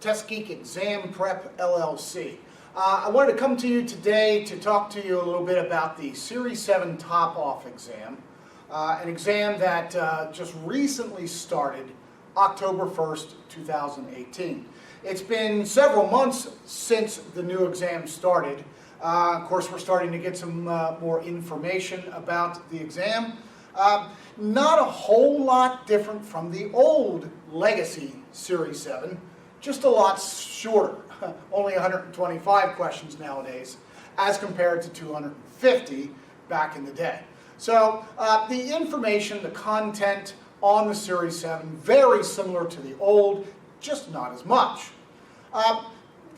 Test Geek Exam Prep LLC. I wanted to come to you today to talk to you a little bit about the Series 7 Top-Off exam, an exam that just recently started October 1st, 2018. It's been several months since the new exam started. Of course, we're starting to get some more information about the exam. Not a whole lot different from the old Legacy Series 7, just a lot shorter, only 125 questions nowadays, as compared to 250 back in the day. So the information, the content on the Series 7, very similar to the old, just not as much.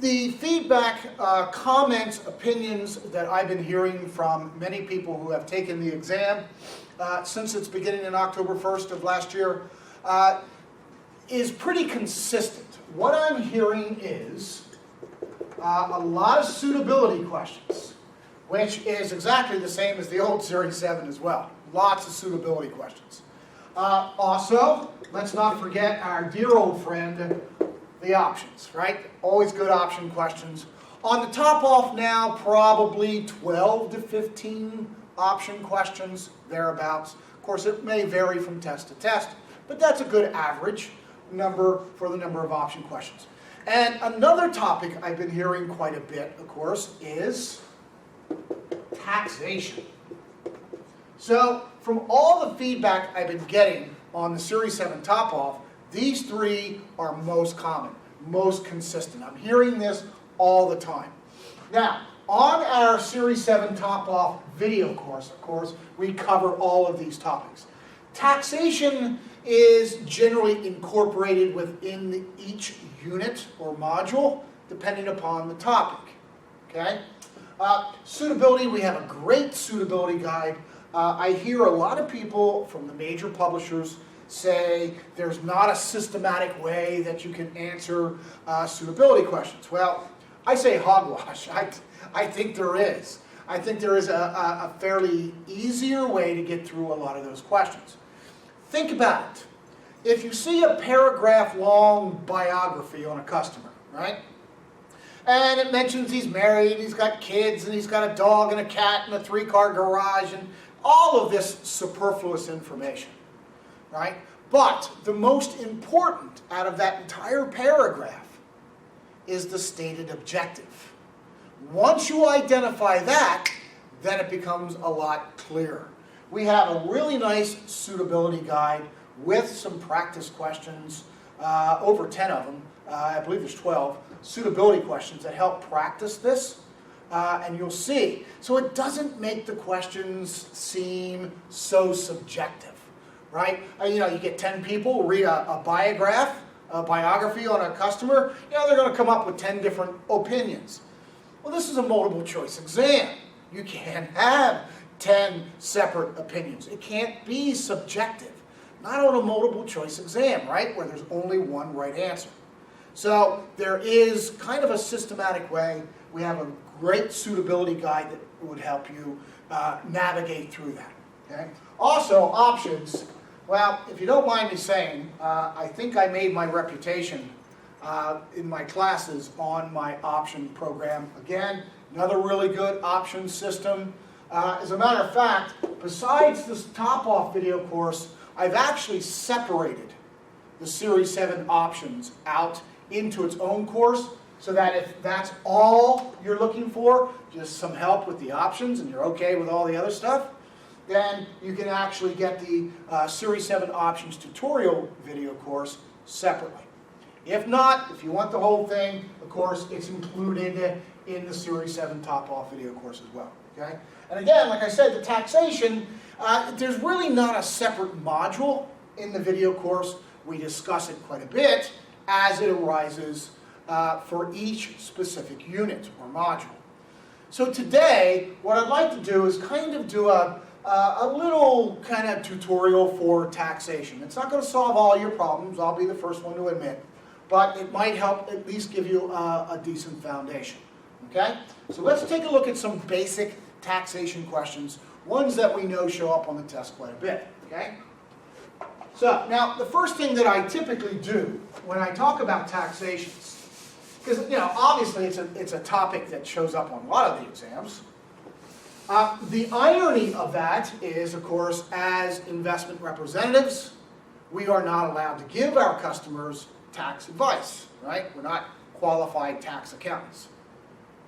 The feedback, comments, opinions that I've been hearing from many people who have taken the exam since its beginning in October 1st of last year is pretty consistent. What I'm hearing is a lot of suitability questions, which is exactly the same as the old Series 7 as well. Lots of suitability questions. Also, let's not forget our dear old friend, the options, right? Always good option questions. On the top-off now, probably 12 to 15 option questions, thereabouts. Of course, it may vary from test to test, but that's a good average number for the number of option questions. And another topic I've been hearing quite a bit, of course, is taxation. So, from all the feedback I've been getting on the Series 7 Top-Off, these three are most common, most consistent. I'm hearing this all the time. Now, on our Series 7 Top-Off video course, of course, we cover all of these topics. Taxation is generally incorporated within each unit or module, depending upon the topic. Okay? Suitability, we have a great suitability guide. I hear a lot of people from the major publishers say there's not a systematic way that you can answer suitability questions. Well, I say hogwash. I think there is. I think there is a fairly easier way to get through a lot of those questions. Think about it. If you see a paragraph-long biography on a customer, right? And it mentions he's married, he's got kids, and he's got a dog and a cat and a 3-car garage, and all of this superfluous information, right? But the most important out of that entire paragraph is the stated objective. Once you identify that, then it becomes a lot clearer. We have a really nice suitability guide with some practice questions, over 10 of them, I believe there's 12, suitability questions that help practice this, and you'll see. So it doesn't make the questions seem so subjective, right? You know, you get 10 people, read a biography on a customer, you know, they're going to come up with 10 different opinions. Well, this is a multiple choice exam. You can't have 10 separate opinions. It can't be subjective. Not on a multiple choice exam, right, where there's only one right answer. So there is kind of a systematic way. We have a great suitability guide that would help you navigate through that. Okay? Also, options. Well, if you don't mind me saying, I think I made my reputation in my classes on my option program. Again, another really good option system. As a matter of fact, besides this top-off video course, I've actually separated the Series 7 options out into its own course, so that if that's all you're looking for, just some help with the options, and you're okay with all the other stuff, then you can actually get the Series 7 Options tutorial video course separately. If not, if you want the whole thing, of course, it's included in the Series 7 Top-Off video course as well. Okay? And again, like I said, the taxation, there's really not a separate module in the video course. We discuss it quite a bit as it arises for each specific unit or module. So today, what I'd like to do is kind of do a little kind of tutorial for taxation. It's not going to solve all your problems, I'll be the first one to admit, but it might help at least give you a decent foundation. Okay? So let's take a look at some basic taxation questions, ones that we know show up on the test quite a bit. Okay? So now the first thing that I typically do when I talk about taxations because obviously it's a topic that shows up on a lot of the exams. The irony of that is, of course, as investment representatives, we are not allowed to give our customers tax advice, right? We're not qualified tax accountants.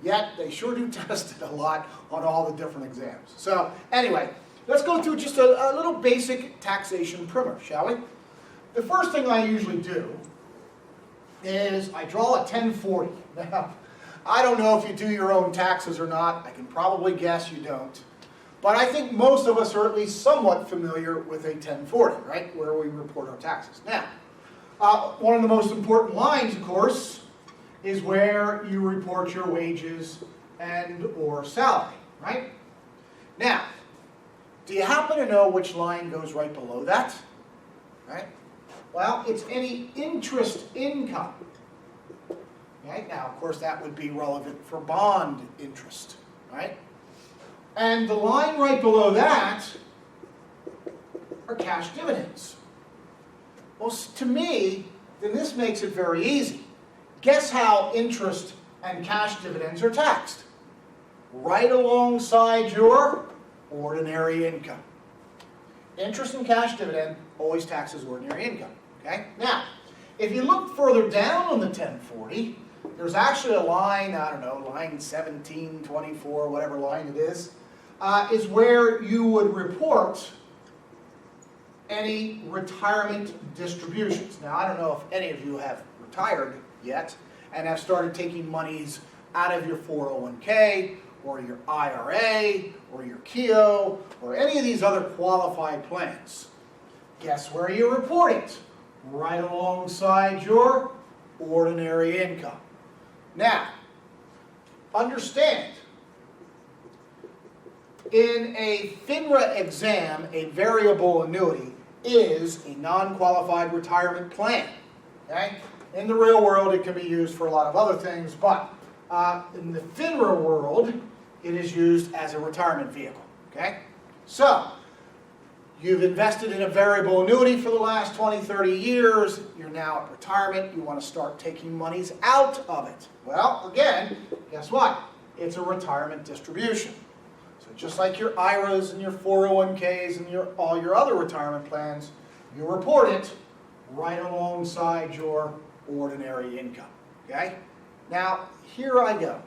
Yet, they sure do test it a lot on all the different exams. So, anyway, let's go through just a little basic taxation primer, shall we? The first thing I usually do is I draw a 1040. Now, I don't know if you do your own taxes or not. I can probably guess you don't. But I think most of us are at least somewhat familiar with a 1040, right, where we report our taxes. Now, one of the most important lines, of course, is where you report your wages and or salary, right? Now, do you happen to know which line goes right below that? Right? Well, it's any interest income. Right? Now, of course, that would be relevant for bond interest, right? And the line right below that are cash dividends. Well, to me, then this makes it very easy. Guess how interest and cash dividends are taxed? Right alongside your ordinary income. Interest and cash dividend always taxes ordinary income. Okay? Now, if you look further down on the 1040, there's actually a line, I don't know, line 17, 24, whatever line it is where you would report any retirement distributions. Now, I don't know if any of you have retired yet and have started taking monies out of your 401k or your IRA or your KEO or any of these other qualified plans. Guess where you report it? Right alongside your ordinary income. Now, understand, in a FINRA exam, a variable annuity is a non-qualified retirement plan. Okay? In the real world, it can be used for a lot of other things, but in the FINRA world, it is used as a retirement vehicle. Okay? So, you've invested in a variable annuity for the last 20, 30 years. You're now at retirement. You want to start taking monies out of it. Well, again, guess what? It's a retirement distribution. So just like your IRAs and your 401ks and all your other retirement plans, you report it right alongside your ordinary income. Okay? Now, here I go.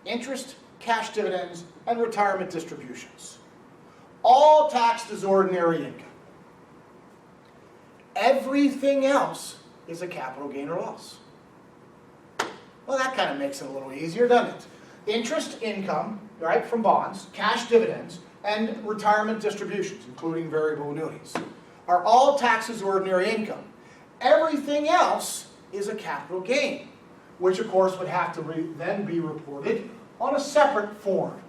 Interest, cash dividends, and retirement distributions. All taxed as ordinary income. Everything else is a capital gain or loss. Well, that kind of makes it a little easier, doesn't it? Interest income, right, from bonds, cash dividends, and retirement distributions, including variable annuities, are all taxed as ordinary income. Everything else is a capital gain, which of course would have to then be reported on a separate form.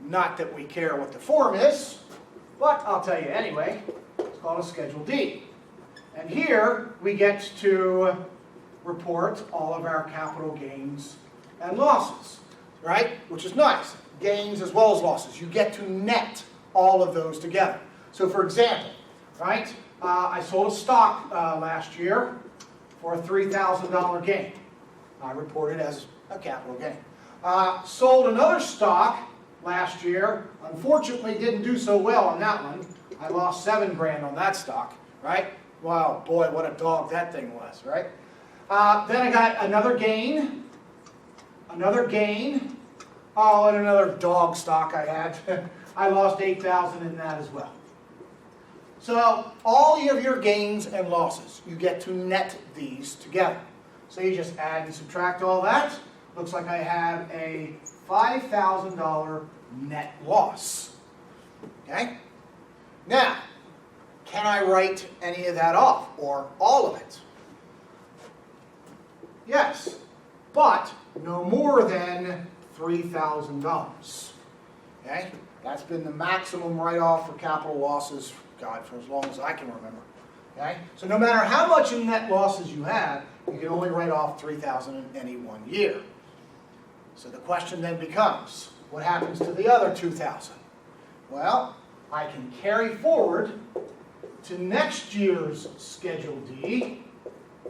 Not that we care what the form is, but I'll tell you anyway. It's called a Schedule D. And here we get to report all of our capital gains and losses, right? Which is nice. Gains as well as losses. You get to net all of those together. So for example, right, I sold a stock last year for a $3,000 gain. I reported as a capital gain. Sold another stock last year. Unfortunately, didn't do so well on that one. I lost $7 grand on that stock, right? Wow, boy, what a dog that thing was, right? Then I got another gain. Oh, and another dog stock I had. I lost $8,000 in that as well. So all of your gains and losses, you get to net these together. So you just add and subtract all that. Looks like I have a $5,000 net loss. Okay? Now, can I write any of that off, or all of it? Yes, but no more than $3,000. Okay? That's been the maximum write-off for capital losses, God, for as long as I can remember. Okay? So no matter how much in net losses you have, you can only write off $3,000 in any one year. So the question then becomes, what happens to the other $2,000? Well, I can carry forward to next year's Schedule D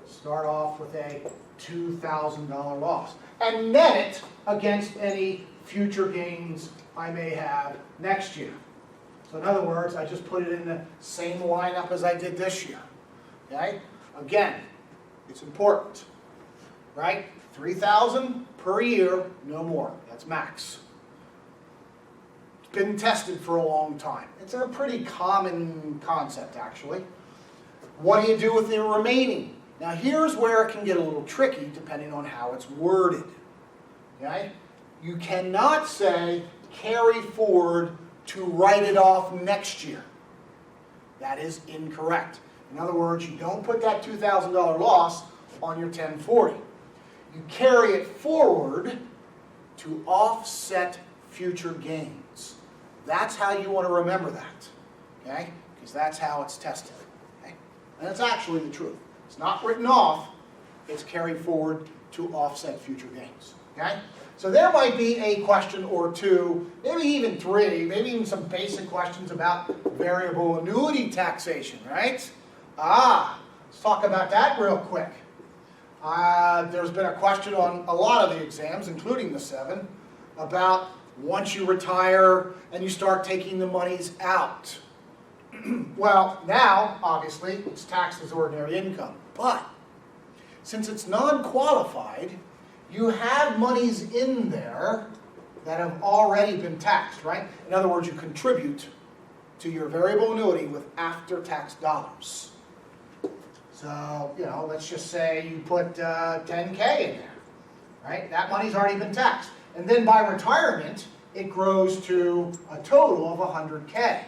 Start off with a $2,000 loss and net it against any future gains I may have next year. So in other words, I just put it in the same lineup as I did this year. Okay? Again, it's important, right? $3,000 per year, no more. That's max. It's been tested for a long time. It's a pretty common concept, actually. What do you do with the remaining? Now here's where it can get a little tricky depending on how it's worded. Okay? You cannot say carry forward to write it off next year. That is incorrect. In other words, you don't put that $2,000 loss on your 1040. You carry it forward to offset future gains. That's how you want to remember that. Okay? Because that's how it's tested. Okay? And it's actually the truth. It's not written off, it's carried forward to offset future gains. Okay? So there might be a question or two, maybe even three, maybe even some basic questions about variable annuity taxation, right? Let's talk about that real quick. There's been a question on a lot of the exams, including the 7, about once you retire and you start taking the monies out. Well, now, obviously, it's taxed as ordinary income. But since it's non-qualified, you have monies in there that have already been taxed, right? In other words, you contribute to your variable annuity with after-tax dollars. So, let's just say you put 10K in there, right? That money's already been taxed. And then by retirement, it grows to a total of 100K.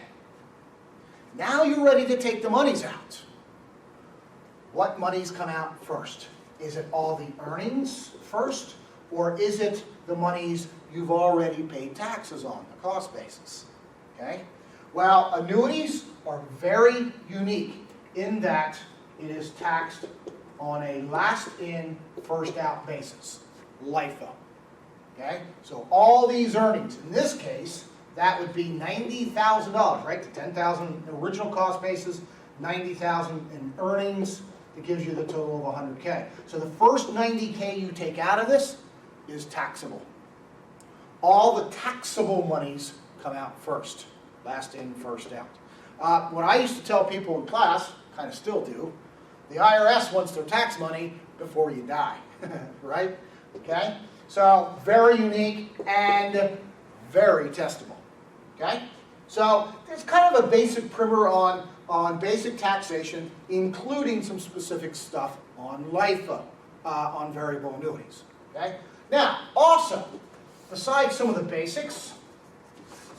Now you're ready to take the monies out. What monies come out first? Is it all the earnings first, or is it the monies you've already paid taxes on, the cost basis? Okay? Well, annuities are very unique in that it is taxed on a last in, first out basis, LIFO. Okay? So all these earnings, in this case, that would be $90,000, right? The $10,000 original cost basis, $90,000 in earnings, that gives you the total of 100K. So the first $90K you take out of this is taxable. All the taxable monies come out first, last in, first out. What I used to tell people in class, kind of still do, the IRS wants their tax money before you die, right? Okay? So very unique and very testable. Okay? So there's kind of a basic primer on basic taxation, including some specific stuff on LIFO, on variable annuities. Okay? Now, also, besides some of the basics,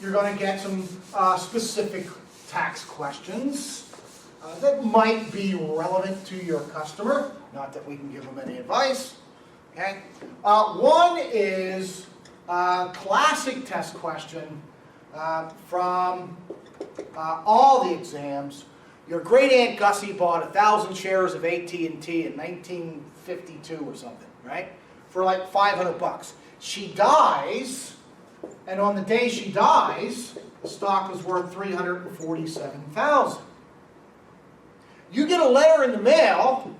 you're going to get some specific tax questions that might be relevant to your customer. Not that we can give them any advice. Okay? One is a classic test question from all the exams. Your great Aunt Gussie bought 1,000 shares of AT&T in 1952 or something, right? For like $500. She dies, and on the day she dies, the stock was worth $347,000. You get a letter in the mail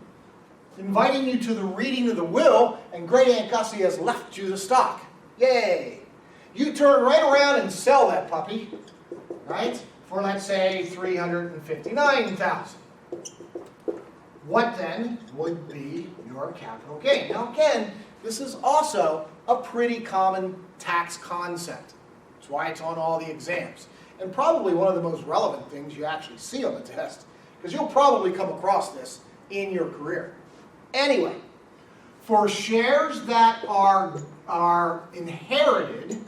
inviting you to the reading of the will, and great Aunt Gussie has left you the stock. Yay! You turn right around and sell that puppy, right? For let's say $359,000. What then would be your capital gain? Now again, this is also a pretty common tax concept. That's why it's on all the exams. And probably one of the most relevant things you actually see on the test, because you'll probably come across this in your career. Anyway, for shares that are inherited,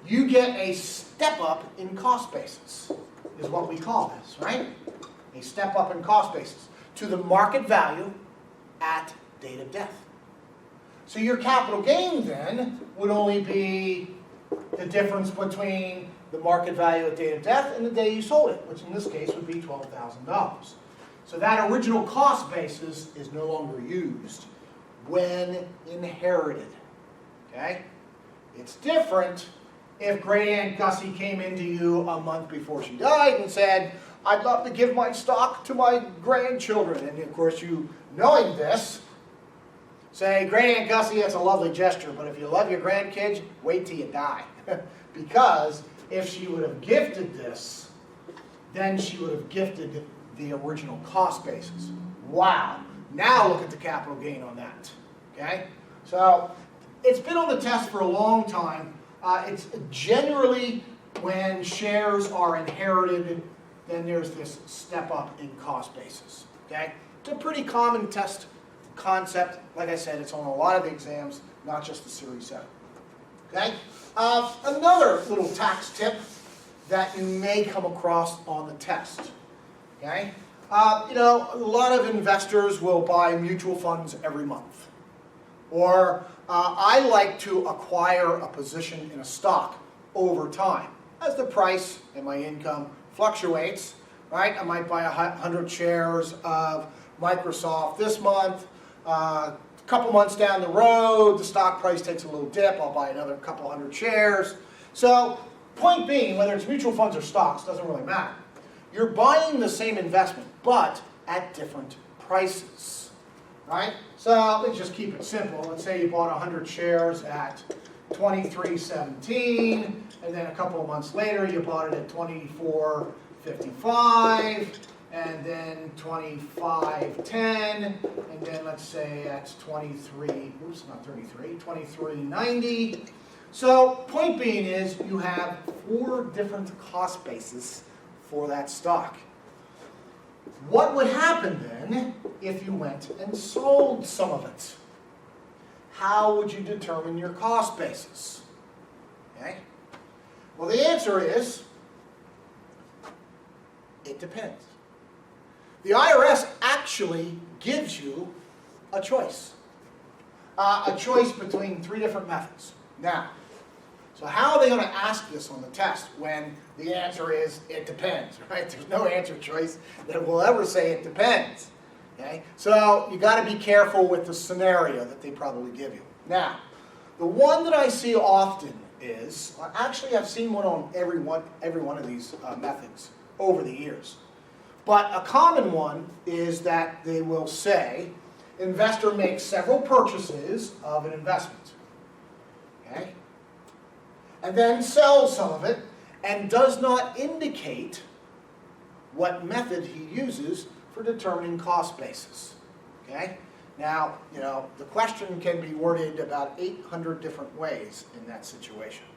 you get a step up in cost basis, is what we call this, right? A step up in cost basis to the market value at date of death. So your capital gain then would only be the difference between the market value at date of death and the day you sold it, which in this case would be $12,000. So that original cost basis is no longer used when inherited. Okay? It's different if great Aunt Gussie came into you a month before she died and said, I'd love to give my stock to my grandchildren. And of course, you knowing this, say, Great Aunt Gussie, it's a lovely gesture, but if you love your grandkids, wait till you die. Because if she would have gifted this, then she would have gifted the original cost basis. Wow. Now look at the capital gain on that. Okay? So it's been on the test for a long time. It's generally when shares are inherited, then there's this step up in cost basis. Okay? It's a pretty common test concept. Like I said, it's on a lot of the exams, not just the Series 7. Okay? Another little tax tip that you may come across on the test. Okay? A lot of investors will buy mutual funds every month. Or I like to acquire a position in a stock over time. As the price and my income fluctuates, right? I might buy 100 shares of Microsoft this month. A couple months down the road, the stock price takes a little dip. I'll buy another couple hundred shares. So, point being, whether it's mutual funds or stocks, doesn't really matter. You're buying the same investment, but at different prices, right? So let's just keep it simple. Let's say you bought 100 shares at $23.17, and then a couple of months later you bought it at $24.55, and then $25.10, and then let's say that's $23.90. So point being is you have 4 different cost bases for that stock. What would happen then if you went and sold some of it? How would you determine your cost basis? Okay? Well, the answer is, it depends. The IRS actually gives you a choice. A choice between 3 different methods. Now, so how are they going to ask this on the test when the answer is, it depends, right? There's no answer choice that will ever say it depends. Okay? So you got to be careful with the scenario that they probably give you. Now, the one that I see often is, actually I've seen one on every one of these methods over the years. But a common one is that they will say, investor makes several purchases of an investment. Okay? And then sells some of it and does not indicate what method he uses for determining cost basis. Okay? Now, the question can be worded about 800 different ways in that situation.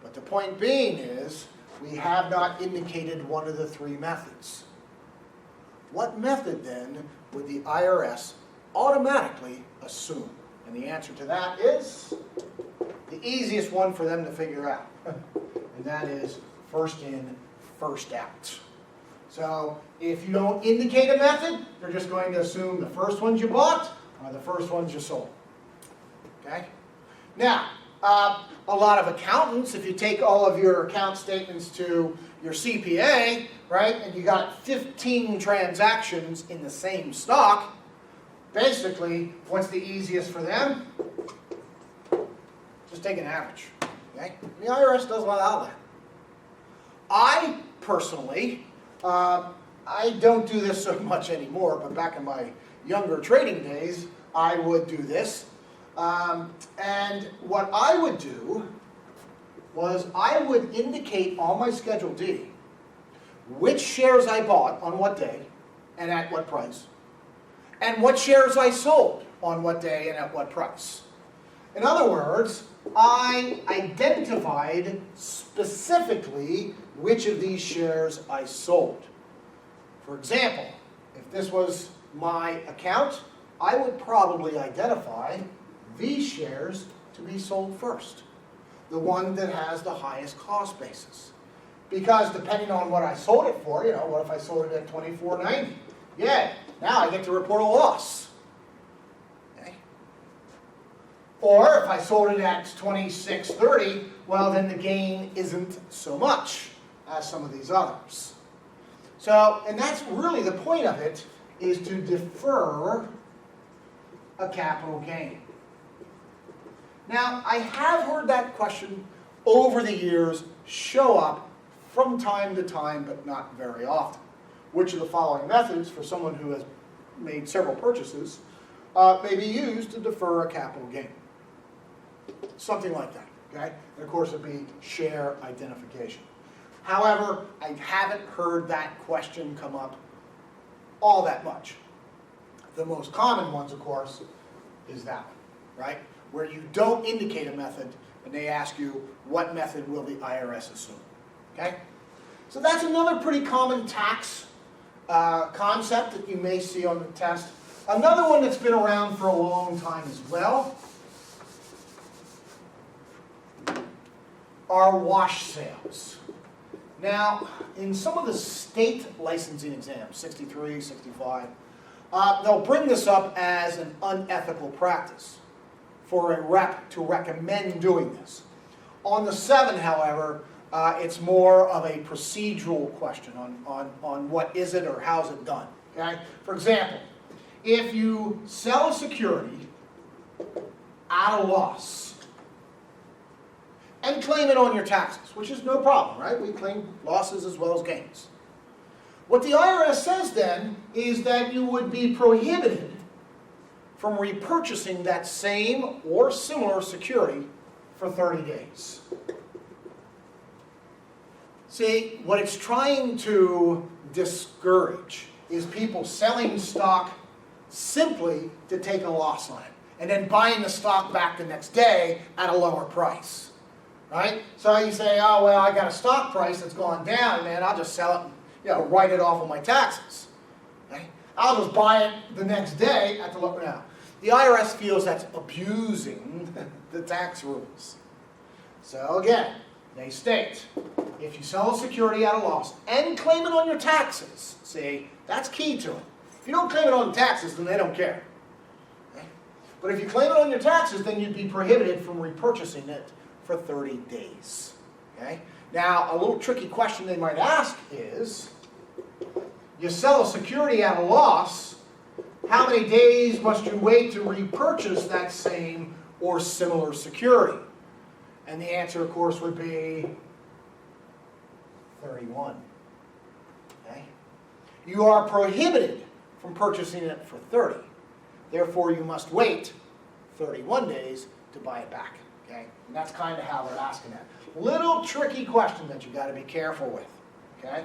But the point being is, we have not indicated one of the 3 methods. What method then would the IRS automatically assume? And the answer to that is the easiest one for them to figure out. And that is first in, first out. So if you don't indicate a method, they're just going to assume the first ones you bought are the first ones you sold. Okay? Now, a lot of accountants, if you take all of your account statements to your CPA, right, and you got 15 transactions in the same stock, basically, what's the easiest for them? Just take an average. Okay? The IRS doesn't allow that. I personally, I don't do this so much anymore, but back in my younger trading days, I would do this. And what I would do was I would indicate on my Schedule D which shares I bought on what day and at what price, and what shares I sold on what day and at what price. In other words, I identified specifically which of these shares I sold. For example, if this was my account, I would probably identify these shares to be sold first, the one that has the highest cost basis. Because depending on what I sold it for, what if I sold it at $24.90? Yeah, now I get to report a loss. Okay? Or if I sold it at $26.30, well then the gain isn't so much as some of these others. So, and that's really the point of it, is to defer a capital gain. Now, I have heard that question over the years show up from time to time, but not very often. Which of the following methods, for someone who has made several purchases, may be used to defer a capital gain? Something like that, okay? And of course, it'd be share identification. However, I haven't heard that question come up all that much. The most common ones, of course, is that one, right? Where you don't indicate a method, and they ask you, what method will the IRS assume, okay? So that's another pretty common tax concept that you may see on the test. Another one that's been around for a long time as well are wash sales. Now, in some of the state licensing exams, 63, 65, they'll bring this up as an unethical practice for a rep to recommend doing this. On the 7, however, it's more of a procedural question on what is it or how's it done. Okay? For example, if you sell a security at a loss and claim it on your taxes, which is no problem, right? We claim losses as well as gains. What the IRS says then is that you would be prohibited from repurchasing that same or similar security for 30 days. See, what it's trying to discourage is people selling stock simply to take a loss on it and then buying the stock back the next day at a lower price. Right? So you say, oh, well, I got a stock price that's gone down, man, I'll just sell it and write it off on my taxes. Right? I'll just buy it the next day at the lower. Now, the IRS feels that's abusing the tax rules. So again, they state, if you sell a security at a loss and claim it on your taxes, see, that's key to it. If you don't claim it on taxes, then they don't care. Okay? But if you claim it on your taxes, then you'd be prohibited from repurchasing it for 30 days. Okay? Now, a little tricky question they might ask is, you sell a security at a loss, how many days must you wait to repurchase that same or similar security? And the answer, of course, would be 31. Okay? You are prohibited from purchasing it for 30. Therefore, you must wait 31 days to buy it back. Okay? And that's kind of how they're asking that. Little tricky question that you've got to be careful with. Okay?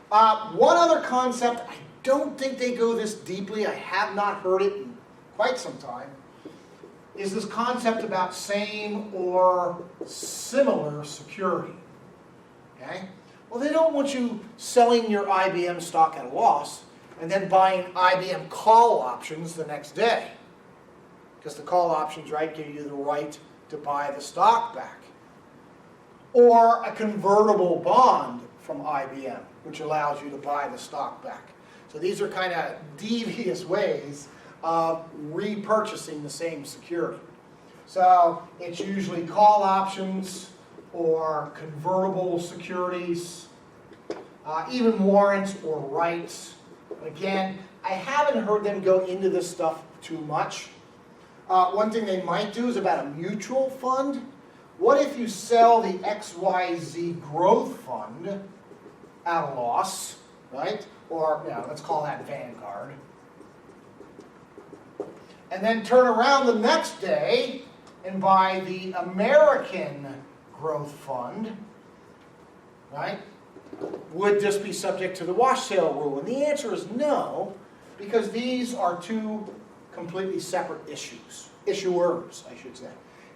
One other concept, I don't think they go this deeply, I have not heard it in quite some time, is this concept about same or similar security. Okay? Well, they don't want you selling your IBM stock at a loss and then buying IBM call options the next day. Because the call options, right, give you the right to buy the stock back. Or a convertible bond from IBM, which allows you to buy the stock back. So these are kind of devious ways of repurchasing the same security. So it's usually call options or convertible securities, even warrants or rights. Again, I haven't heard them go into this stuff too much. One thing they might do is about a mutual fund. What if you sell the XYZ growth fund at a loss, right? Or, let's call that Vanguard. And then turn around the next day and buy the American growth fund, right? Would this be subject to the wash sale rule? And the answer is no, because these are two completely separate issuers, I should say.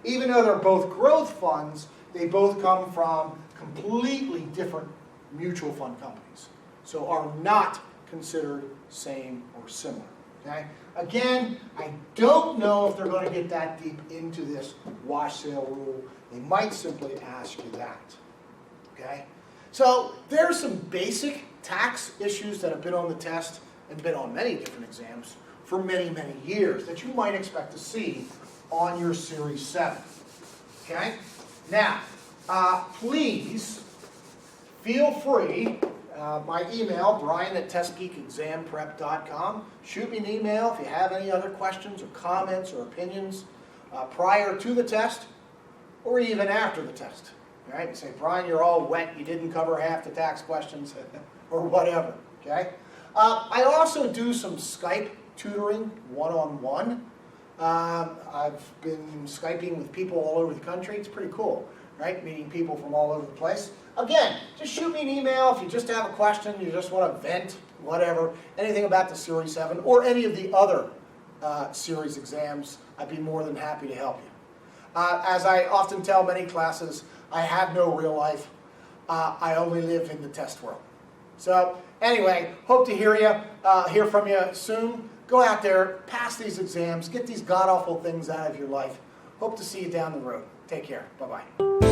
Even though they're both growth funds, they both come from completely different mutual fund companies, so are not considered same or similar. Okay? Again, I don't know if they're going to get that deep into this wash sale rule. They might simply ask you that. Okay? So there's some basic tax issues that have been on the test and been on many different exams for many, many years that you might expect to see on your Series 7. Okay? Now, please feel free, my email, brian@testgeekexamprep.com. Shoot me an email if you have any other questions or comments or opinions prior to the test or even after the test. All right, you say, Brian, you're all wet, you didn't cover half the tax questions, or whatever, okay? I also do some Skype tutoring, one-on-one. I've been Skyping with people all over the country. It's pretty cool, right? Meeting people from all over the place. Again, just shoot me an email if you just have a question, you just want to vent, whatever, anything about the Series 7 or any of the other series exams, I'd be more than happy to help you. As I often tell many classes, I have no real life. I only live in the test world. So anyway, hope to hear from you soon. Go out there, pass these exams, get these god-awful things out of your life. Hope to see you down the road. Take care. Bye-bye.